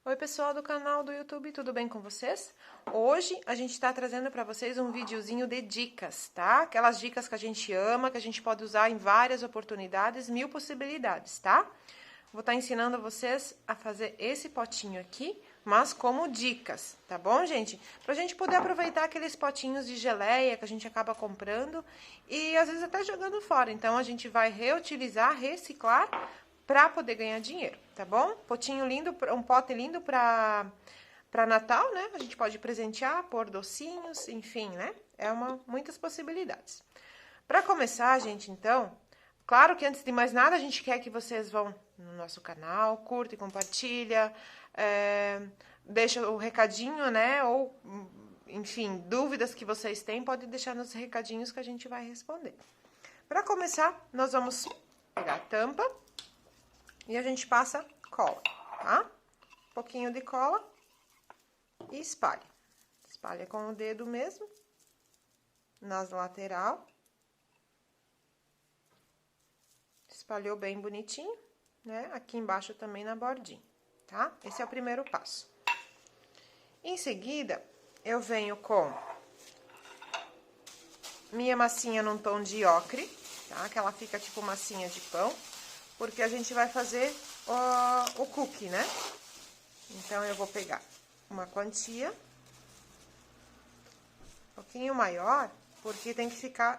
Oi, pessoal do canal do YouTube, tudo bem com vocês? Hoje a gente tá trazendo para vocês um videozinho de dicas, tá? Aquelas dicas que a gente ama, que a gente pode usar em várias oportunidades, 1000 possibilidades, tá? Vou estar ensinando vocês a fazer esse potinho aqui, mas como dicas, tá bom, gente? Pra gente poder aproveitar aqueles potinhos de geleia que a gente acaba comprando e às vezes até jogando fora. Então, a gente vai reutilizar, reciclar para poder ganhar dinheiro, tá bom? Potinho lindo, um pote lindo para Natal, né? A gente pode presentear, pôr docinhos, enfim, né? Muitas possibilidades. Para começar, gente, então, claro que antes de mais nada a gente quer que vocês vão no nosso canal, curta e compartilha, deixa o recadinho, né? Ou, enfim, dúvidas que vocês têm, pode deixar nos recadinhos que a gente vai responder. Para começar, nós vamos pegar a tampa e a gente passa cola, tá? Um pouquinho de cola e espalha. Espalha com o dedo mesmo, nas lateral. Espalhou bem bonitinho, né? Aqui embaixo também na bordinha, tá? Esse é o primeiro passo. Em seguida, eu venho com minha massinha num tom de ocre, tá? Que ela fica tipo massinha de pão, porque a gente vai fazer o cookie, né? Então, eu vou pegar uma quantia, um pouquinho maior, porque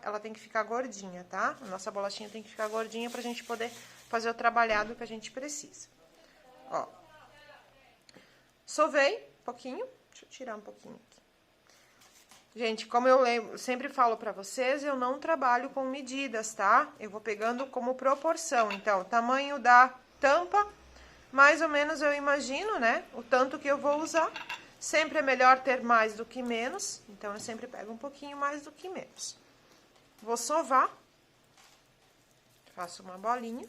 ela tem que ficar gordinha, tá? A nossa bolachinha tem que ficar gordinha pra gente poder fazer o trabalhado que a gente precisa. Ó. Sovei um pouquinho. Deixa eu tirar um pouquinho aqui. Gente, como eu sempre falo pra vocês, eu não trabalho com medidas, tá? Eu vou pegando como proporção. Então, o tamanho da tampa, mais ou menos eu imagino, né? O tanto que eu vou usar. Sempre é melhor ter mais do que menos, então eu sempre pego um pouquinho mais do que menos. Vou sovar. Faço uma bolinha.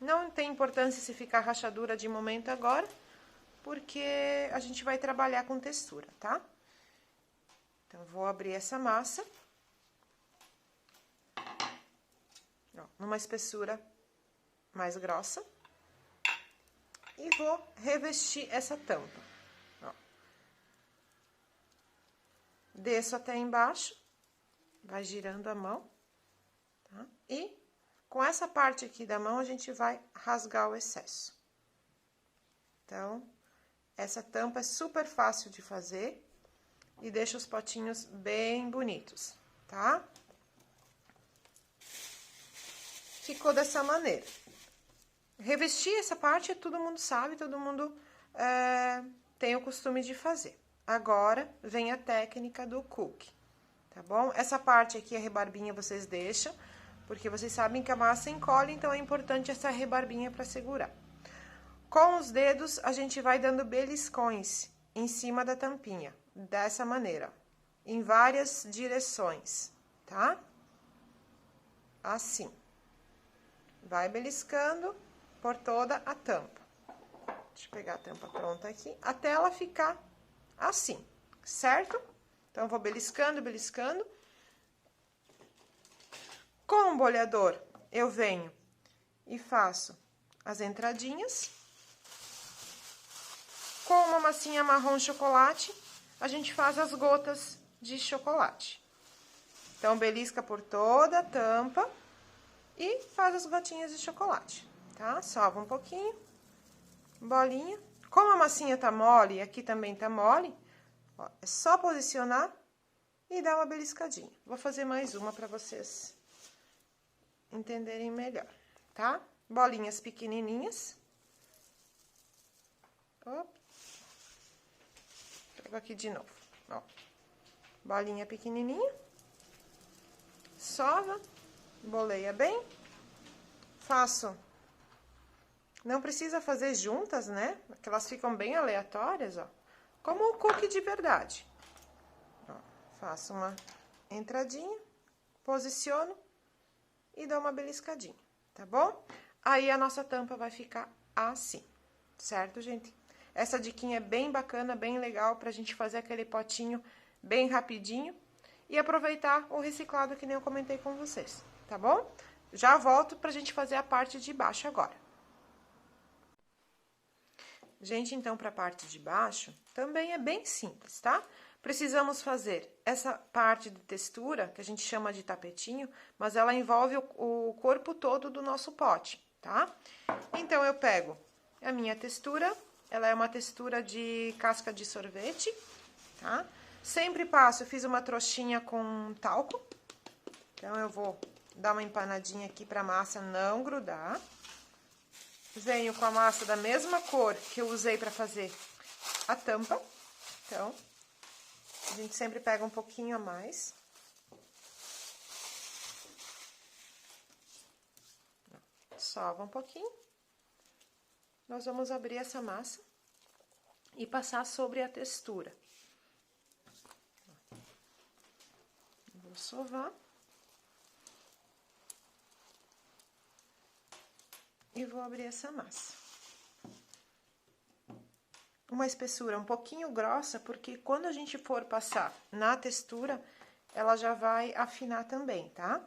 Não tem importância se ficar rachadura de momento agora, porque a gente vai trabalhar com textura, tá? Então, vou abrir essa massa. Ó, numa espessura mais grossa. E vou revestir essa tampa. Ó. Desço até embaixo, vai girando a mão, tá? E com essa parte aqui da mão, a gente vai rasgar o excesso. Então, essa tampa é super fácil de fazer e deixa os potinhos bem bonitos, tá? Ficou dessa maneira. Revestir essa parte, todo mundo sabe, todo mundo tem o costume de fazer. Agora, vem a técnica do cookie, tá bom? Essa parte aqui, a rebarbinha, vocês deixam, porque vocês sabem que a massa encolhe, então é importante essa rebarbinha para segurar. Com os dedos, a gente vai dando beliscões em cima da tampinha, dessa maneira, em várias direções, tá? Assim. Vai beliscando por toda a tampa. Deixa eu pegar a tampa pronta aqui, até ela ficar assim, certo? Então, eu vou beliscando, beliscando. Com o bolhador, eu venho e faço as entradinhas. Com uma massinha marrom chocolate, a gente faz as gotas de chocolate. Então, belisca por toda a tampa e faz as gotinhas de chocolate. Tá? Sova um pouquinho, bolinha. Como a massinha tá mole e aqui também tá mole, ó, é só posicionar e dar uma beliscadinha. Vou fazer mais uma pra vocês entenderem melhor, tá? Bolinhas pequenininhas. Opa. Pego aqui de novo, ó. Bolinha pequenininha. Sova, boleia bem. Faço. Não precisa fazer juntas, né? Porque elas ficam bem aleatórias, ó. Como o cookie de verdade. Ó, faço uma entradinha, posiciono e dou uma beliscadinha, tá bom? Aí, a nossa tampa vai ficar assim, certo, gente? Essa diquinha é bem bacana, bem legal pra gente fazer aquele potinho bem rapidinho e aproveitar o reciclado que nem eu comentei com vocês, tá bom? Já volto pra gente fazer a parte de baixo agora. Gente, então, para a parte de baixo, também é bem simples, tá? Precisamos fazer essa parte de textura, que a gente chama de tapetinho, mas ela envolve o corpo todo do nosso pote, tá? Então, eu pego a minha textura, ela é uma textura de casca de sorvete, tá? Sempre passo, eu fiz uma trouxinha com talco, então eu vou dar uma empanadinha aqui pra massa não grudar. Venho com a massa da mesma cor que eu usei pra fazer a tampa, então... A gente sempre pega um pouquinho a mais. Sova um pouquinho. Nós vamos abrir essa massa e passar sobre a textura. Vou sovar. E vou abrir essa massa. Uma espessura um pouquinho grossa, porque quando a gente for passar na textura, ela já vai afinar também, tá?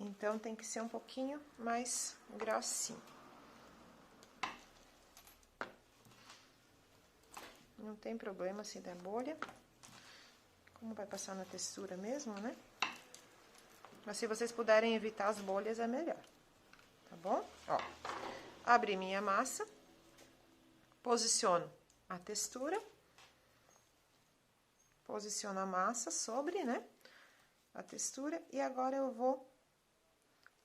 Então, tem que ser um pouquinho mais grossinho. Não tem problema se der bolha. Como vai passar na textura mesmo, né? Mas se vocês puderem evitar as bolhas, é melhor. Tá bom? Ó, abri minha massa. Posiciono a textura, posiciono a massa sobre, né, a textura, e agora eu vou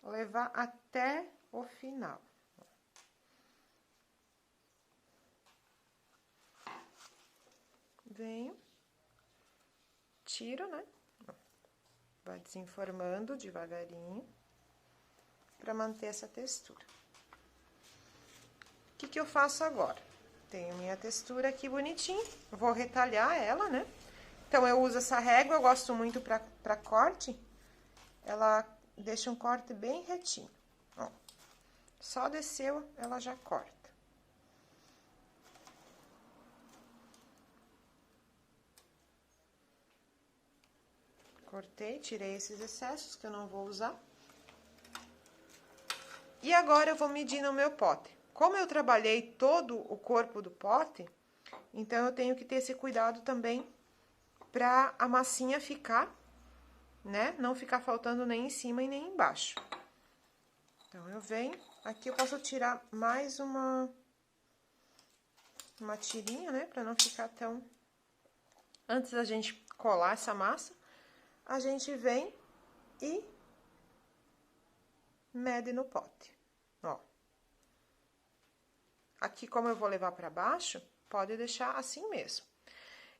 levar até o final. Venho, tiro, né, vai desenformando devagarinho, para manter essa textura. O que eu faço agora? Tenho minha textura aqui bonitinha, vou retalhar ela, né? Então, eu uso essa régua, eu gosto muito pra corte, ela deixa um corte bem retinho, ó. Só desceu, ela já corta. Cortei, tirei esses excessos que eu não vou usar. E agora, eu vou medir no meu pote. Como eu trabalhei todo o corpo do pote, então eu tenho que ter esse cuidado também pra a massinha ficar, né? Não ficar faltando nem em cima e nem embaixo. Então, eu venho, aqui eu posso tirar mais uma tirinha, né? Pra não ficar tão... Antes da gente colar essa massa, a gente vem e mede no pote, ó. Aqui, como eu vou levar pra baixo, pode deixar assim mesmo.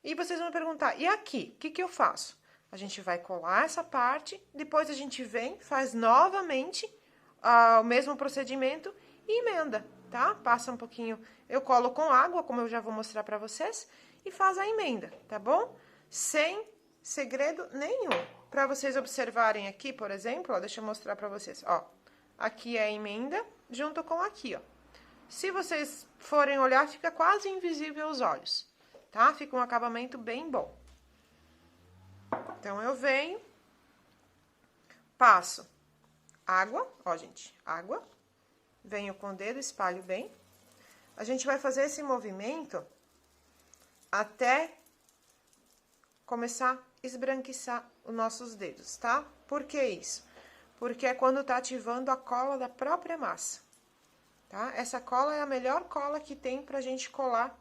E vocês vão me perguntar, e aqui, o que eu faço? A gente vai colar essa parte, depois a gente vem, faz novamente o mesmo procedimento e emenda, tá? Passa um pouquinho, eu colo com água, como eu já vou mostrar pra vocês, e faz a emenda, tá bom? Sem segredo nenhum. Pra vocês observarem aqui, por exemplo, ó, deixa eu mostrar pra vocês, ó. Aqui é a emenda, junto com aqui, ó. Se vocês forem olhar, fica quase invisível aos olhos, tá? Fica um acabamento bem bom. Então, eu venho, passo água, ó, gente, água. Venho com o dedo, espalho bem. A gente vai fazer esse movimento até começar a esbranquiçar os nossos dedos, tá? Por que isso? Porque é quando tá ativando a cola da própria massa. Tá? Essa cola é a melhor cola que tem pra gente colar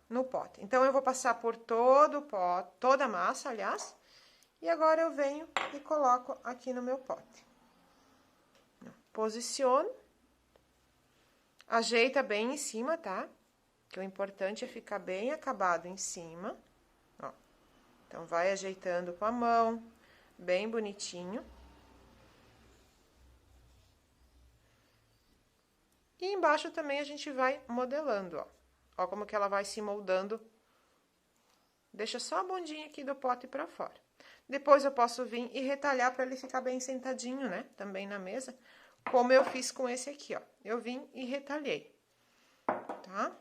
no pote. Então, eu vou passar por todo o pote, toda a massa, aliás, e agora eu venho e coloco aqui no meu pote. Posiciono, ajeita bem em cima, tá? Que o importante é ficar bem acabado em cima, ó. Então, vai ajeitando com a mão, bem bonitinho. E embaixo também a gente vai modelando, ó. Ó como que ela vai se moldando. Deixa só a bundinha aqui do pote pra fora. Depois eu posso vir e retalhar pra ele ficar bem sentadinho, né? Também na mesa. Como eu fiz com esse aqui, ó. Eu vim e retalhei, tá?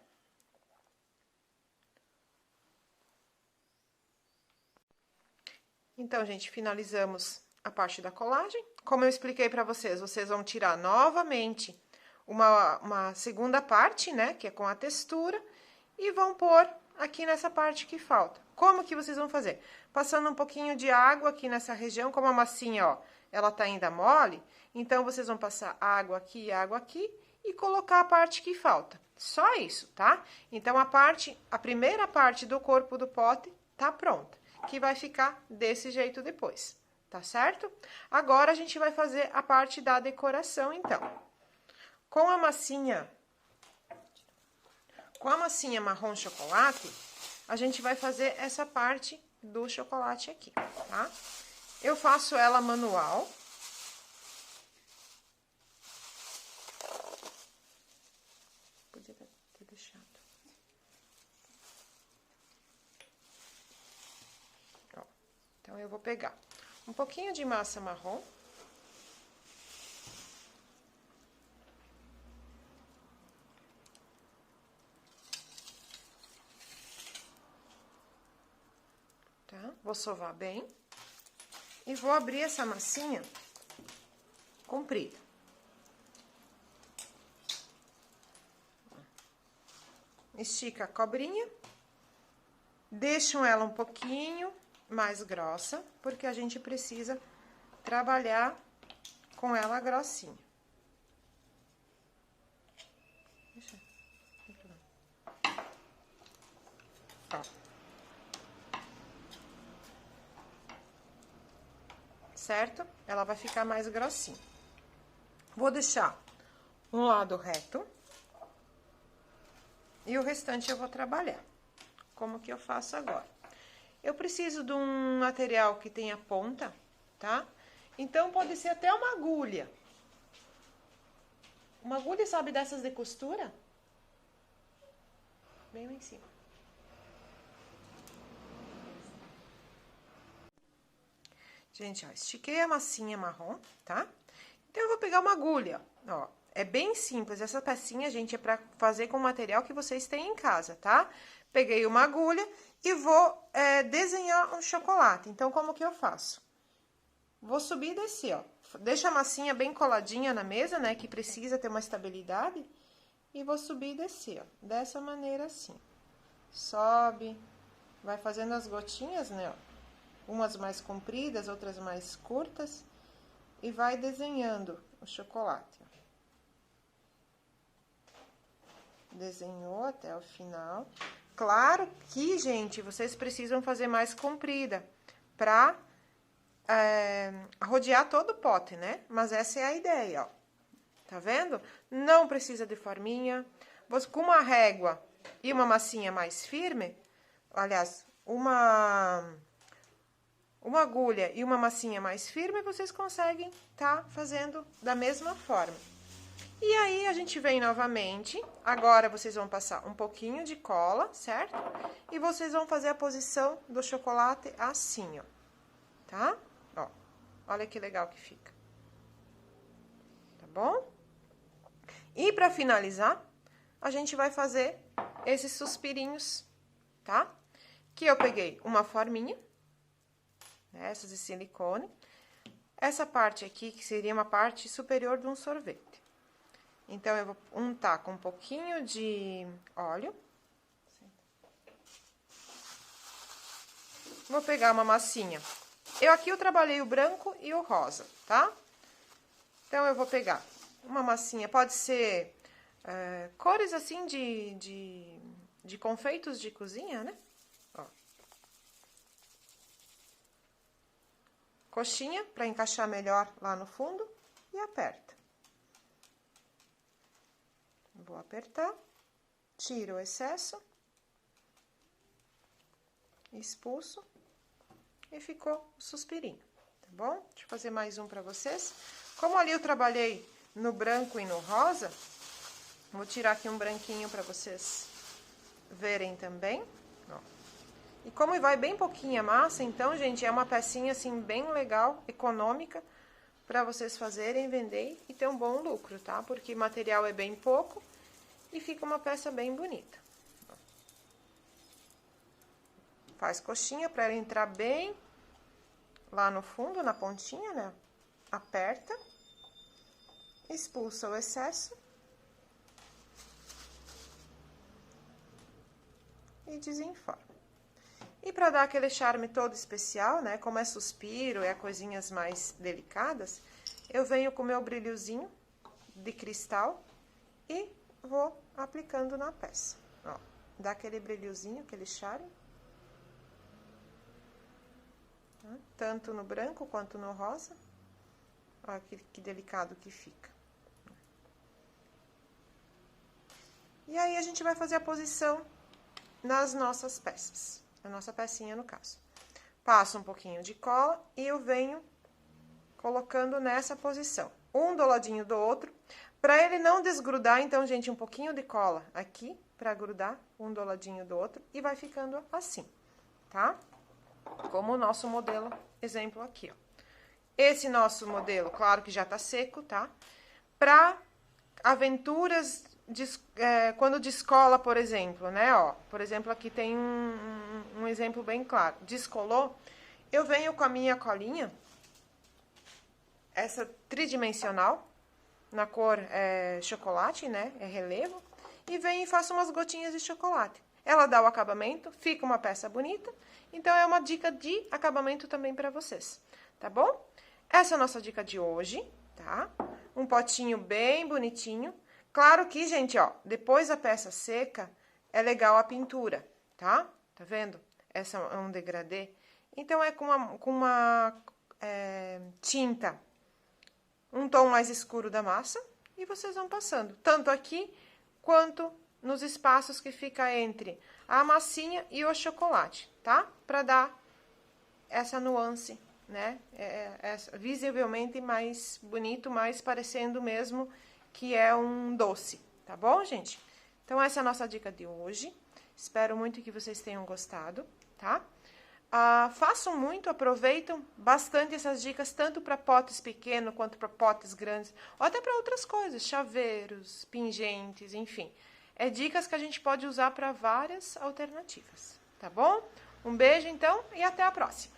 Então, gente, finalizamos a parte da colagem. Como eu expliquei pra vocês, vocês vão tirar novamente uma segunda parte, né, que é com a textura, e vão pôr aqui nessa parte que falta. Como que vocês vão fazer? Passando um pouquinho de água aqui nessa região, como a massinha, ó, ela tá ainda mole, então vocês vão passar água aqui e colocar a parte que falta. Só isso, tá? Então, a primeira parte do corpo do pote tá pronta, que vai ficar desse jeito depois, tá certo? Agora, a gente vai fazer a parte da decoração, então. Com a massinha marrom chocolate, a gente vai fazer essa parte do chocolate aqui, tá? Eu faço ela manual. Podia ter deixado. Ó, então, eu vou pegar um pouquinho de massa marrom. Tá? Vou sovar bem. E vou abrir essa massinha comprida. Estica a cobrinha. Deixam ela um pouquinho mais grossa, porque a gente precisa trabalhar com ela grossinha. Deixa. Ó. Certo? Ela vai ficar mais grossinha. Vou deixar um lado reto e o restante eu vou trabalhar. Como que eu faço agora? Eu preciso de um material que tenha ponta, tá? Então, pode ser até uma agulha. Uma agulha, sabe, dessas de costura? Bem lá em cima. Gente, ó, estiquei a massinha marrom, tá? Então, eu vou pegar uma agulha, ó. É bem simples, essa pecinha, gente, é pra fazer com o material que vocês têm em casa, tá? Peguei uma agulha e vou desenhar um chocolate. Então, como que eu faço? Vou subir e descer, ó. Deixa a massinha bem coladinha na mesa, né? Que precisa ter uma estabilidade. E vou subir e descer, ó. Dessa maneira, assim. Sobe, vai fazendo as gotinhas, né, ó. Umas mais compridas, outras mais curtas. E vai desenhando o chocolate, ó. Desenhou até o final. Claro que, gente, vocês precisam fazer mais comprida pra rodear todo o pote, né? Mas essa é a ideia, ó. Tá vendo? Não precisa de forminha. Com uma régua e uma massinha mais firme, aliás, uma agulha e uma massinha mais firme, vocês conseguem tá fazendo da mesma forma. E aí, a gente vem novamente, agora vocês vão passar um pouquinho de cola, certo? E vocês vão fazer a posição do chocolate assim, ó, tá? Ó, olha que legal que fica. Tá bom? E pra finalizar, a gente vai fazer esses suspirinhos, tá? Que eu peguei uma forminha, né, essas de silicone. Essa parte aqui, que seria uma parte superior de um sorvete. Então, eu vou untar com um pouquinho de óleo. Vou pegar uma massinha. Aqui eu trabalhei o branco e o rosa, tá? Então, eu vou pegar uma massinha, pode ser cores assim de confeitos de cozinha, né? Ó. Coxinha, pra encaixar melhor lá no fundo, e aperta. Vou apertar, tiro o excesso, expulso e ficou o suspirinho, tá bom? Deixa eu fazer mais um pra vocês. Como ali eu trabalhei no branco e no rosa, vou tirar aqui um branquinho pra vocês verem também, ó. E como vai bem pouquinha massa, então, gente, é uma pecinha assim bem legal, econômica, pra vocês fazerem, vender e ter um bom lucro, tá? Porque material é bem pouco e fica uma peça bem bonita. Faz coxinha pra ela entrar bem lá no fundo, na pontinha, né? Aperta, expulsa o excesso e desenformo. E para dar aquele charme todo especial, né, como é suspiro, é coisinhas mais delicadas, eu venho com o meu brilhozinho de cristal e vou aplicando na peça. Ó, dá aquele brilhozinho, aquele charme. Tanto no branco quanto no rosa. Olha que delicado que fica. E aí, a gente vai fazer a posição nas nossas peças. A nossa pecinha, no caso. Passo um pouquinho de cola e eu venho colocando nessa posição. Um do ladinho do outro. Para ele não desgrudar, então, gente, um pouquinho de cola aqui, para grudar um do ladinho do outro. E vai ficando assim, tá? Como o nosso modelo, exemplo aqui, ó. Esse nosso modelo, claro que já tá seco, tá? Para aventuras, quando descola, por exemplo, né? Ó, por exemplo, aqui tem um exemplo bem claro. Descolou, eu venho com a minha colinha, essa tridimensional, na cor chocolate, né? É relevo. E venho e faço umas gotinhas de chocolate. Ela dá o acabamento, fica uma peça bonita. Então, é uma dica de acabamento também para vocês, tá bom? Essa é a nossa dica de hoje, tá? Um potinho bem bonitinho. Claro que, gente, ó, depois da peça seca, é legal a pintura, tá? Tá vendo? Essa é um degradê. Então, é com uma tinta, um tom mais escuro da massa, e vocês vão passando, tanto aqui quanto nos espaços que fica entre a massinha e o chocolate, tá? Pra dar essa nuance, né? Visivelmente mais bonito, mais parecendo mesmo que é um doce, tá bom, gente? Então, essa é a nossa dica de hoje. Espero muito que vocês tenham gostado, tá? Façam muito, aproveitam bastante essas dicas, tanto para potes pequenos quanto para potes grandes, ou até para outras coisas, chaveiros, pingentes, enfim. É dicas que a gente pode usar para várias alternativas, tá bom? Um beijo, então, e até a próxima!